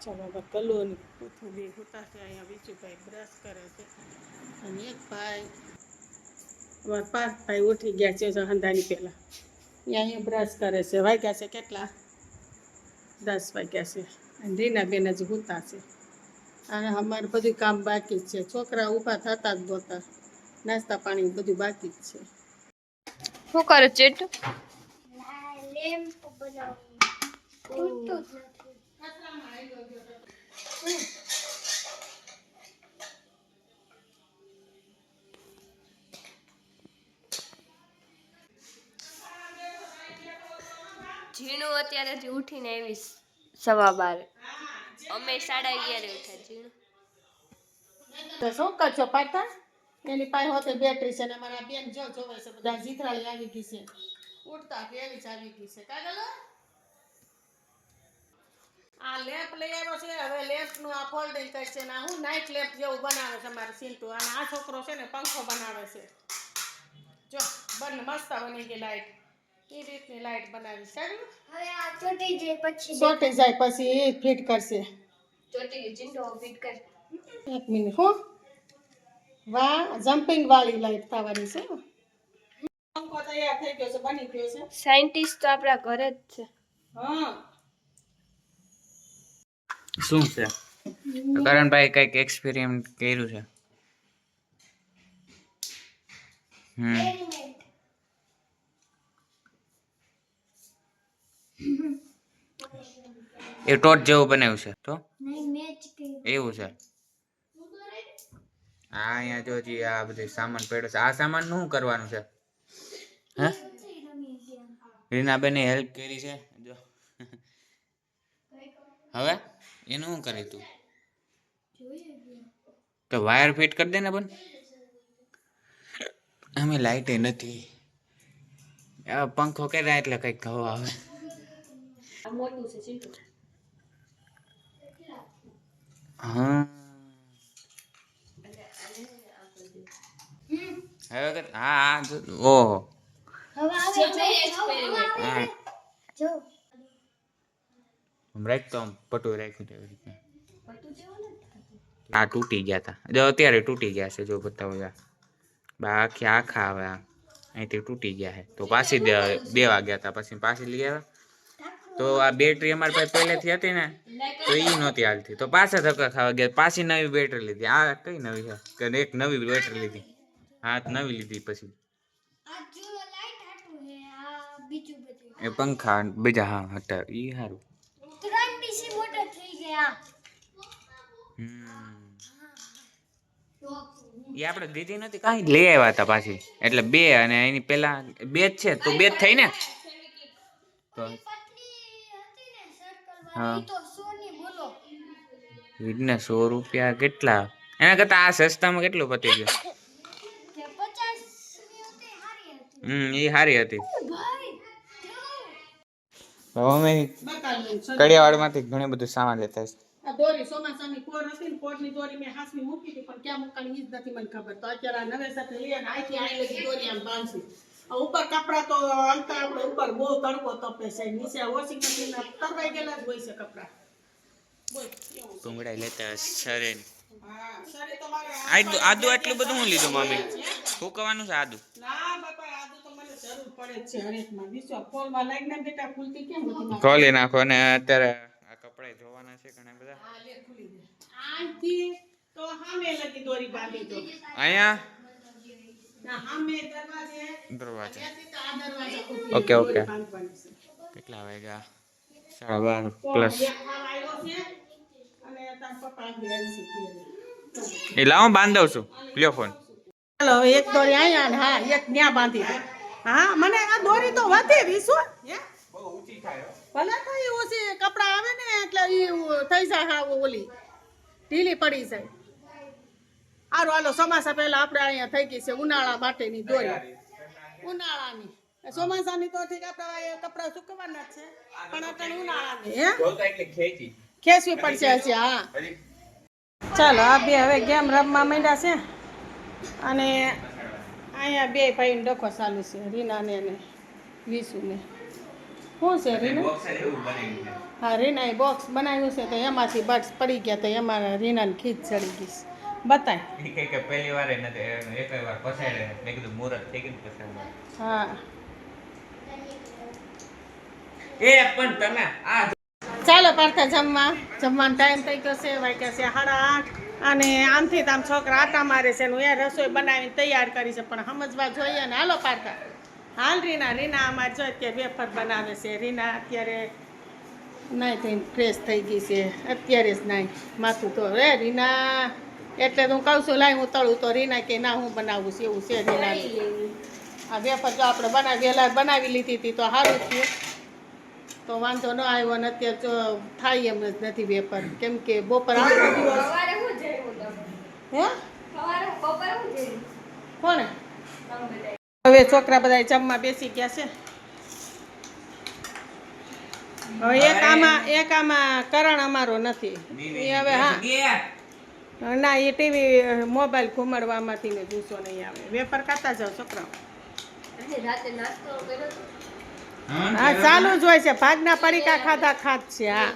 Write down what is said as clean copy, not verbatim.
બાબા કલોની પૂથું બે હોતા છે અહીંયા વિચુભાઈ બ્રશ કરે છે અને એક ભાઈ અમારા પાર્થભાઈ ઉઠી ગયા છે હંધાની પહેલાં અહીંયા બ્રશ કરે છે વાગ્યા છે કેટલા 10 વાગ્યા છે અને રીનાબેન હજી હોતા છે અને અમારે બધું કામ બાકી જ છે છોકરા ઊભા થતા જ નહોતા નાસ્તા પાણી બધું બાકી જ છે શું કરે ચેટ ઝીણું અત્યારે હજી ઉઠીને આવી 12:15 અમે 11:30 ઉઠ્યા ઝીણું તો શું કરશો પાટા એની પાસે હોતે બેટરી છે ને અમારા બેન જો જોવે છે બધા જીતરાળી આવી ગઈ છે ઉડતા પેલી જ આવી ગઈ છે કાગળ આ લેમ્પ લઈ આવ્યો છે હવે લેમ્પનું આ ફોલ્ડિંગ કરશે ને હું નાઇટ લેમ્પ જેવું બનાવે છે મારે સિન્ટુ અને આ છોકરો છે ને પંખો બનાવે છે જો બંને મસ્ત બની ગઈ લાઈટ એ રીતની લાઈટ બનાવી છે હવે આ ચોટી જાય પછી એ ફિટ કરશે ચોટી ગઈ ચિંટો ફિટ કર એક મિનિટ હો વાહ જમ્પિંગ વાળી લાઈટ થવાની છે પંખો તૈયાર થઈ ગયો છે બની ગયો છે સાયન્ટિસ્ટ તો આપણા ઘરે જ છે હા શું છે કરણભાઈ કઈક એક્સપેરિમેન્ટ કર્યું છે એ ટોટ જેવું બનાવ્યું છે તો એવું છે આ અહીંયા જો જી આ બધું સામાન પડ્યો છે આ સામાન નું શું કરવાનું છે હે રીનાબેને હેલ્પ કરી છે જો હવે એનું શું કરે તું તો વાયર ફિટ કરી દે ને પણ અમે લાઈટ નથી પંખો કર્યા એટલે કઈક હવા આવે હા હવે હા ઓહો રાખતો આમ પટુ રાખ્યું એવી રીતે આ તૂટી ગયા હતા જો અત્યારે તૂટી ગયા છે જો બતાવો બાકી આખા હવે અહીંથી તૂટી ગયા છે તો પાછી 2 વાગ્યા હતા પછી પાછી લઈ આવ્યા તો આ બેટરી અમારી પાસે પહેલેથી હતી ને તો એ નહોતી હાલતી તો પાછા ધક્કા ખાવા ગયા પાછી નવી બેટરી લીધી આ કઈ નવી છે કે એક નવી બેટરી લીધી હા નવી લીધી પછી એ પંખા બીજા હા હતા એ સારું એ આપણે દીધી નથી કાંઈ લઈ આવ્યા હતા પાછી એટલે 2 અને એની પેલા 2 જ છે તો 2 જ થઈ ને તો હા ને 100 રૂપિયા કેટલા એના કરતા આ સસ્તામાં કેટલું પતી ગયું એ સારી હતી અમે કડિયાવાડમાંથી ઘણું બધું સામાન લેતા આ દોરી સોમાસાની કોર હતી ને કોરની દોરી મેં હાસની મૂકી હતી પણ ક્યાં મૂકવાની ઈ જ નથી મને ખબર તો અત્યારે આ નવે સાથે લઈ અને આથી આઈ લગી દોરી આમ બાંધશું ઉપર કપડા તો અંતર આપણે ઉપર બહુ તડકો તપે છે નીચે વોશિંગ મશીન તરવાઈ ગયેલા જ હોય છે કપડા કુંગળાઈ લેતા સરે હા સરે તમારે આદુ આટલું બધું હું લીધું મમ્મી ફૂકવાનું છે આદુ ના બાપા આદુ તો મને જરૂર પડે છે હરેકમાં વિશ્વ ફોલમાં લાગીને બેટા ખુલતી કેમ નથી ખોલી નાખો ને અત્યારે આ કપડા ધોવાના છે ઘણા બધા હા લે ખુલી દે આથી તો સામે લગી દોરી બાંધી દો અહીંયા ના સામે દરવાજા ત્યાંથી તો આ દરવાજા ખુલી ઓકે ઓકે બાંધવાની છે કેટલા વાગ્યા 12:30 પ્લસ એ લાવો બાંધવ છું લ્યો ફોન ચાલો એક દોરી અહીંયા ને હા એક ન્યા બાંધી દો હા મને આ દોરી તો વધે રીસો હે બહુ ઊંચી થાય ભલે તો ઈ ઓછી કપડા આવે ને એટલે ઈ થઈ જાય હા ઓલી ઢીલી પડી જાય આરો હાલો ચોમાસા પહેલા આપણે અહીંયા થઈ ગઈ છે ઉનાળા માટેની દોરી ઉનાળાની ચોમાસાની તો ઠીક આપણે કપડા સુકવાના છે પણ અત્યારે ઉનાળાની હે ખેંચવી પડશે હજી હા ચાલો આ બે હવે ગેમ રમવા માંડ્યા છે અને અહીંયા 2 ભાઈનો ડખો ચાલુ છે રીનાને ને વિશુને શું છે રીના બોક્સ એવું બનાવ્યું છે. હા રીનાએ બોક્સ બનાવ્યું છે તો એમાંથી બર્ડ્સ પડી ગયા તો એમાં રીનાને ખીચ ચડી ગઈ છે. બતાય. ઈ કહે કે પહેલી વાર નથી એક વાર પસાડે મેં કીધું મુહૂર્ત થઈ ગયું ને પસાડવા. હા એ પણ તમે આ ચાલો પાર્થા જમવાનો ટાઈમ થઈ ગયો છે વાગ્યા છે 8:30 અને આમથી તો આમ છોકરા આટા મારે છે ને એ રસોઈ બનાવીને તૈયાર કરી છે પણ સમજવા જોઈએ ને હાલો પાર્થા હાલ રીના અમારે જો અત્યારે વેફર બનાવે છે રીના અત્યારે નાઈ થઈને ફ્રેશ થઈ ગઈ છે અત્યારે જ નાઈ માથું તો રે રીના એટલે તો હું કહું છું લાઈ હું તળું તો રીના કે ના હું બનાવું છું એવું છે રીના આ વેફર જો આપણે વહેલા બનાવી લીધી હતી તો સારું થયું તો વાંધો ન આવ્યો ને અત્યારે જો થાય એમ જ નથી વેપાર કેમ કે બપોર આખો દિવસ સવારે હું જઈવું તમે હે સવારે બપોરે હું જઈવું કોને તમે બધા હવે છોકરા બધા જમવા બેસી ગયા છે હવે એક આમાં કરણ અમારો નથી એ હવે હા ના એ ટીવી મોબાઈલ ઘુમાડવામાંથી ને જુસ્સો નહીં આવે વેપાર કરતા જાઓ છોકરાઓ આજે રાતે નાસ્તો કર્યો તો હા ચાલુ જ હોય છે ભાગના પડીકા ખાધા ખાત છે હા